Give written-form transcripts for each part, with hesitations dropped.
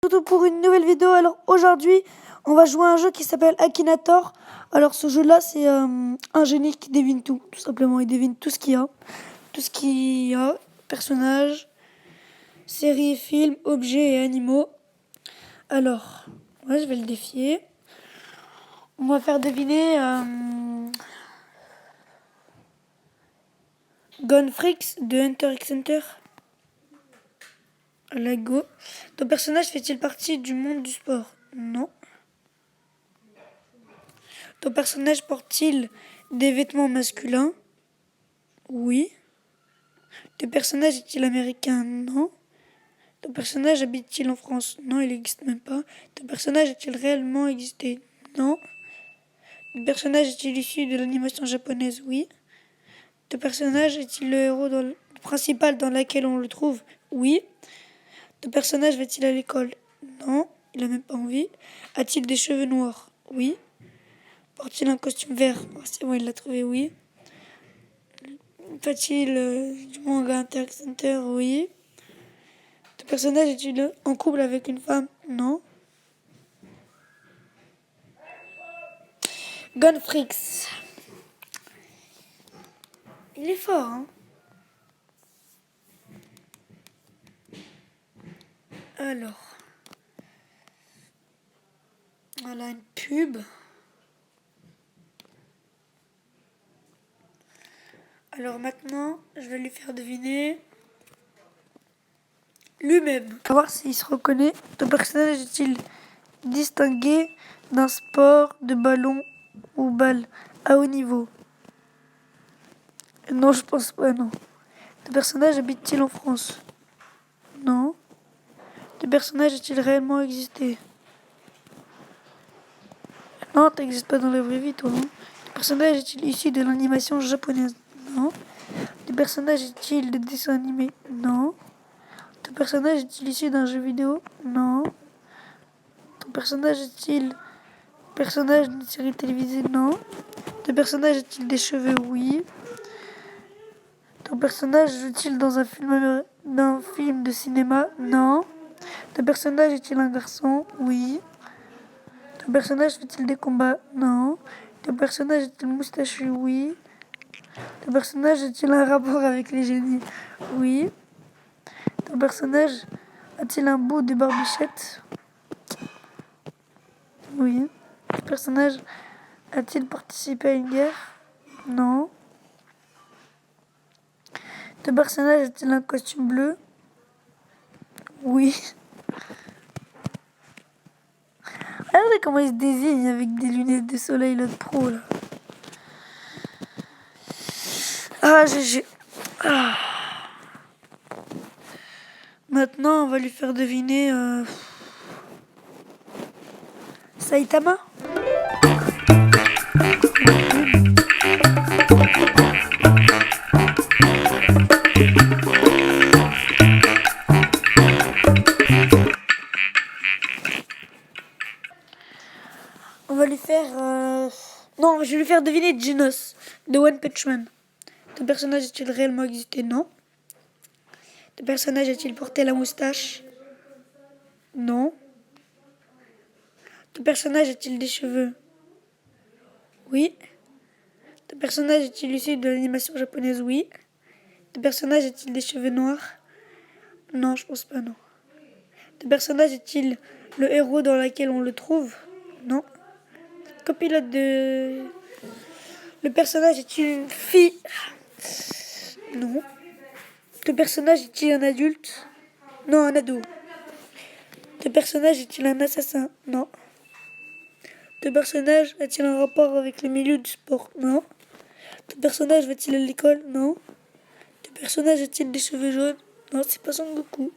Surtout pour une nouvelle vidéo. Alors aujourd'hui, on va jouer à un jeu qui s'appelle Akinator. Alors ce jeu-là, c'est un génie qui devine tout simplement. Il devine tout ce qu'il y a. Tout ce qu'il y a, personnages, séries, films, objets et animaux. Alors, ouais, je vais le défier. On va faire deviner Gunfrix de Hunter x Hunter. Allez, go. Ton personnage fait-il partie du monde du sport? Non. Ton personnage porte-t-il des vêtements masculins? Oui. Ton personnage est-il américain? Non. Ton personnage habite-t-il en France? Non, il n'existe même pas. Ton personnage a-t-il réellement existé? Non. Ton personnage est-il issu de l'animation japonaise? Oui. Ton personnage est-il le héros principal dans lequel on le trouve? Oui. Ton personnage va-t-il à l'école? Non, il n'a même pas envie. A-t-il des cheveux noirs? Oui. Porte-t-il un costume vert? Oh, c'est bon, il l'a trouvé, oui. Fait-il du manga Hunter x Hunter? Oui. Ton personnage est-il en couple avec une femme? Non. Gunfrix. Il est fort, hein? Alors. Voilà une pub. Alors maintenant, je vais lui faire deviner lui-même. On va voir s'il se reconnaît. Ton personnage est-il distingué d'un sport de ballon ou balle à haut niveau? Non, je pense pas, non. Ton personnage habite-t-il en France? Non. Ton personnage a-t-il réellement existé? Non, t'existes pas dans la vraie vie, toi. Hein. Ton personnage est-il issu de l'animation japonaise? Non. Ton personnage est-il de dessin animé? Non. Ton personnage est-il issu d'un jeu vidéo? Non. Ton personnage est-il personnage d'une série télévisée? Non. Ton personnage a-t-il des cheveux? Oui. Ton personnage joue-t-il dans un film de cinéma? Non. Ton personnage est-il un garçon? Oui. Ton personnage fait-il des combats? Non. Ton personnage est-il moustachu? Oui. Ton personnage a-t-il un rapport avec les génies? Oui. Ton personnage a-t-il un bout de barbichette? Oui. Ton personnage a-t-il participé à une guerre? Non. Ton personnage a-t-il un costume bleu? Oui. Regardez comment il se désigne avec des lunettes de soleil, le pro, là. Ah, GG. Ah. Maintenant, on va lui faire deviner Saitama. On va lui faire... Non, je vais lui faire deviner Genos de One Punch Man. Ton personnage a-t-il réellement existé? Non. Ton personnage a-t-il porté la moustache? Non. Ton personnage a-t-il des cheveux? Oui. Ton personnage est-il issu de l'animation japonaise? Oui. Ton personnage a-t-il des cheveux noirs? Non, je pense pas, non. Ton personnage est-il le héros dans lequel on le trouve? Non. Copilote de... Le personnage est-il une fille? Non. Ton personnage est-il un adulte? Non, un ado. Ton personnage est-il un assassin? Non. Ton personnage a-t-il un rapport avec le milieu du sport? Non. Ton personnage va-t-il à l'école? Non. Ton personnage a-t-il des cheveux jaunes? Non, c'est pas Son Goku.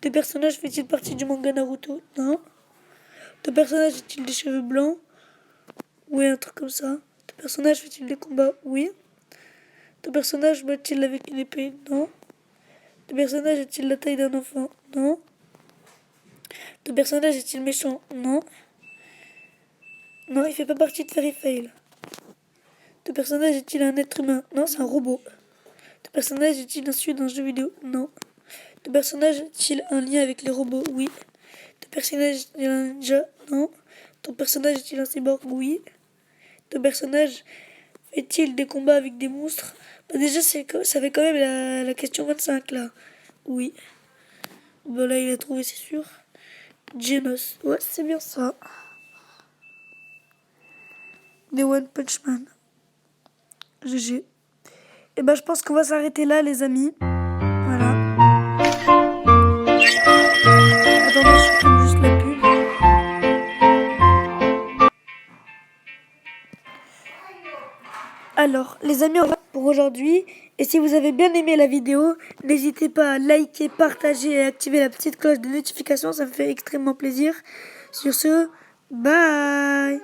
Ton personnage fait-il partie du manga Naruto? Non. Ton personnage a-t-il des cheveux blancs? Oui, un truc comme ça. Ton personnage fait-il des combats? Oui. Ton personnage bat-il avec une épée? Non. Ton personnage a-t-il la taille d'un enfant? Non. Ton personnage est-il méchant? Non. Non, il fait pas partie de Fairy Tail. Ton personnage est-il un être humain? Non, c'est un robot. Ton personnage est-il issu d'un jeu vidéo? Non. Ton personnage a-t-il un lien avec les robots? Oui. Ton personnage est-il un ninja? Non. Ton personnage est-il un cyborg? Oui. Ton personnage fait-il des combats avec des monstres? Bah déjà, ça fait quand même la question 25 là. Oui. Bah là, il a trouvé, c'est sûr. Genos. Ouais, c'est bien ça. Des One Punch Man. GG. Et ben, je pense qu'on va s'arrêter là, les amis. Voilà. Attendez, je supprime juste la pub. Alors, les amis, on va pour aujourd'hui. Et si vous avez bien aimé la vidéo, n'hésitez pas à liker, partager et activer la petite cloche de notification. Ça me fait extrêmement plaisir. Sur ce, bye!